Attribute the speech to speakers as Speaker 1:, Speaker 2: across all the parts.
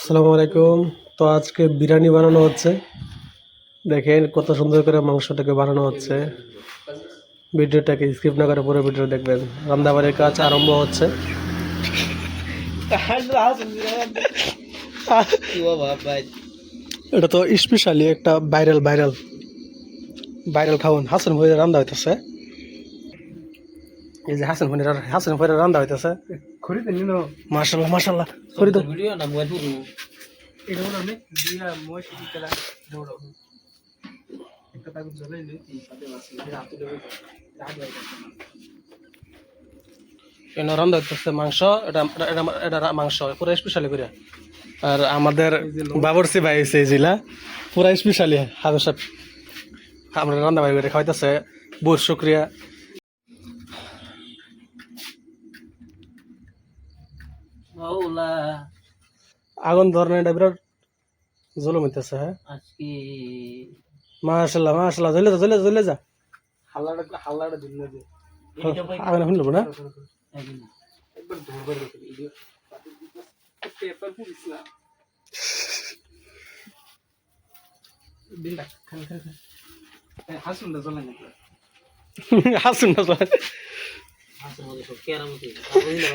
Speaker 1: আসসালামু আলাইকুম। তো আজকে বিরিয়ানি বানানো হচ্ছে। দেখেন কত সুন্দর করে মাংসটাকে বানানো হচ্ছে। ভিডিওটাকে স্কিপ না করে পুরো ভিডিও দেখবেন। রান্নাবাড়ির কাজ আরম্ভ হচ্ছে। এটা তো স্পেশালি একটা ভাইরাল ভাইরাল ভাইরাল খাওয়ান হাসান ভাইয়ের রান্না হইতেছে। এই যে হাসান ভাইয়ের রান্না হইতেছে। মাশাআল্লাহ মাশাআল্লাহ। খরিদ ভিডিও না মোবাইল পুরো এটা হলো আমি দিয়া মই শিখলা দৌড়ো একটা তাকে জ্বলে নিই সাথে আছে রাতে দেবে রাতে কেন রান্না হইতেছে মাংস। এটা এটা এটা মাংস পুরো স্পেশালি করে। আর আমাদের বাবরসি ভাই এসে জিলা পুরো স্পেশালি হাজার সাহেব আমরা রান্না ভাই করে খাওয়াইতেছে। বহুত শুক্রিয়া। আগুন ধরনের এটা বিরাট জুলুম হইতেছে। হ্যাঁ মাশাআল্লাহ মাশাআল্লাহ জ্বলে যা হাল্লাটা দিন না যে আগুন শুনলো না একবার ধরবার ভিডিও পেপার পুলিশ না দিনটা খান হাসুন না জ্বলে না হাসুন না জ্বলে হাসুন মধ্যে সব কেরামতি আগুন না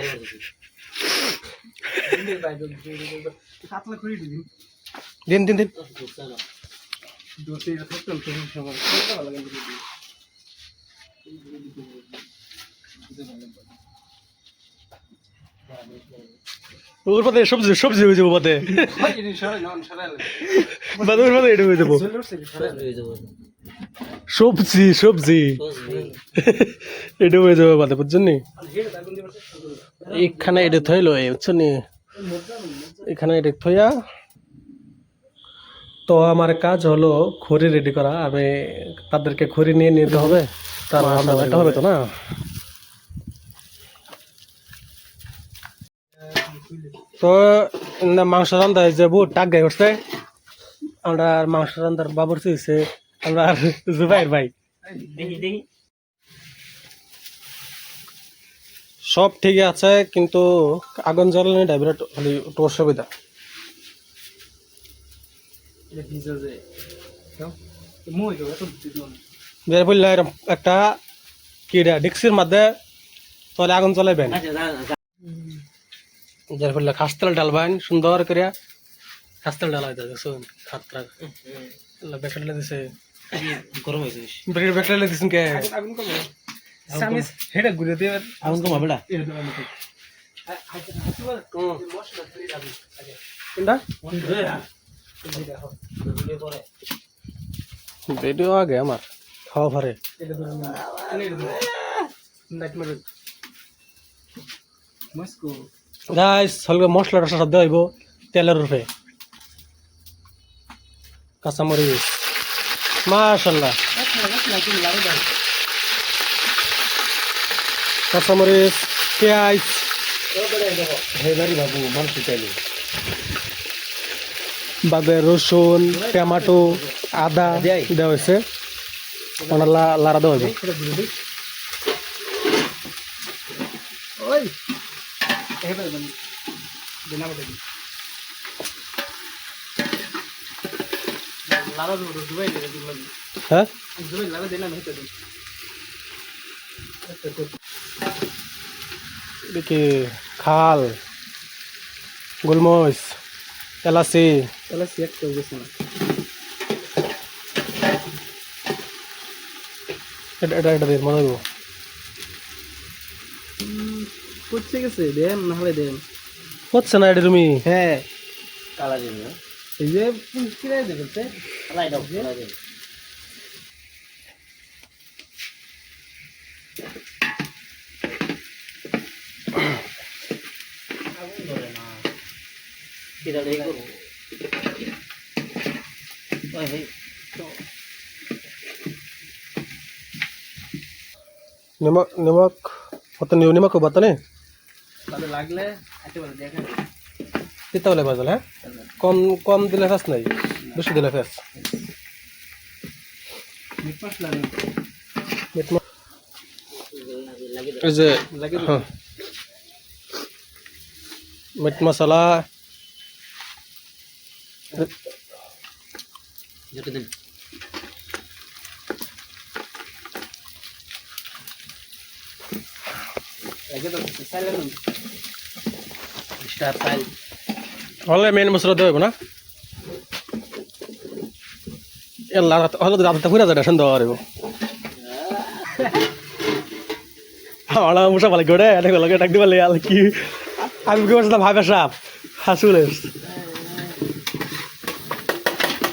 Speaker 1: বাইরে দিন কাতলা করে দিন দিন দিন দিন দোষে থাকতো তো সবার ভালো লাগে ওর পাতে সবজি সবজি হয়ে যাবো পাতে ওর পাতে এটা হয়ে যাবো সবজি সবজি এটা হয়ে যাবে পাতে বুঝছেন নি। এখানে এটা থইলো বুঝছেন নি এখানে এটা থইয়া। তো আমার কাজ হলো খড়ি রেডি করা। আমি তাদেরকে খড়ি নিয়ে নিতে হবে তার রান্না বান্না হবে তো না। তো মাংস রান্না হয়েছে বহুত টাক গায়ে উঠছে। আমরা মাংস রান্নার বাবুর্চি হয়েছে আমরা জুবাইর ভাই। সব ঠিকই আছে কিন্তু আগুন জ্বালানিটা বিরাট একটু অসুবিধা। বের বললে একটা কিডা ডিক্সির মধ্যে তাহলে আগুন জ্বালাইবেন। যার ফলে খাস্তাল ডালবেন সুন্দর করে খাস্তাল ডালা হইতেছে খাতরা ব্যাটারি দিছে গরম হয়েছে ব্যাটারি দিছেন কে আগুন কমে সামিস হেডা ঘুরে দিয়ে আগুন কমা বেটা কোনটা ভিডিও আগে আমার খাওয়া ভারে গাইস হলকে মশলাটা সব দেওয়া হইব তেলের রূপে কাঁচামরিচ মাশাআল্লাহ কাঁচামরিচ পেঁয়াজ বাবু মাংস চাইলে বাদে রসুন টমেটো আদা দেওয়া হয়েছে লাড়া দেওয়া হইব। হ্যাঁ দেখি খাল গোলমরিচ এলাচি একটা গেছে না এটা এটা দিয়ে মনে হইব করছে গেছে দেন নাহলে দেন হচ্ছে না এটা তুমি। হ্যাঁ কালা দিন এই যে কিনে দেখতে লাই দাও লাই দেন আগুন ধরে না কিরা দেই করব ওই ভাই তো नमक नमक पता नहीं नमक को बता नहीं তাহলে লাগলে একেবারে দেখেন কিতা হলে বাজল। হ্যাঁ কম কম দিলে ফেস নাই বেশি দিলে ফেস মিট মশলা মিট এই যে মিট মশলা
Speaker 2: যেটা দিন আগে তো সাইলেন্ট স্টার ফাইল
Speaker 1: হলে মেন মশলা দেব না এলা হলে রাতটা পুরা যায় সুন্দর হইব আমার মুসা বলে গড়ে এটা লাগে ডাক দিবালে আর কি আমি কি বলছিলাম ভাবে সাপ হাসুলে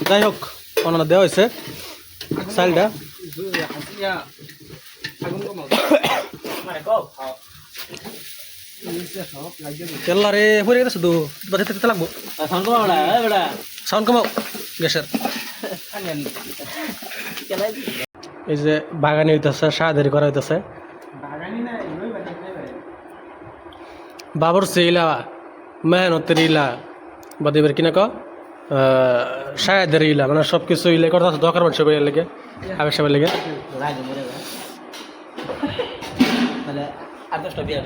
Speaker 1: যাই হোক অন্য দেওয়া হয়েছে চালটা তেলারে পরে গেছে শুধু বাজাতে লাগবো সাউন্ড কমাও গ্যাসের এই যে বাগানি হইতেছে সাহাদারি করা হইতেছে বাবর ইলা মেহনতের ইলা বা দেবের কিনা ক সাহাদের ইলা মানে সব কিছু ইলে কথা দরকার মানুষ সবাই লেগে আবেশ সবাই লেগে
Speaker 2: তাহলে আর 10টা বিয়ার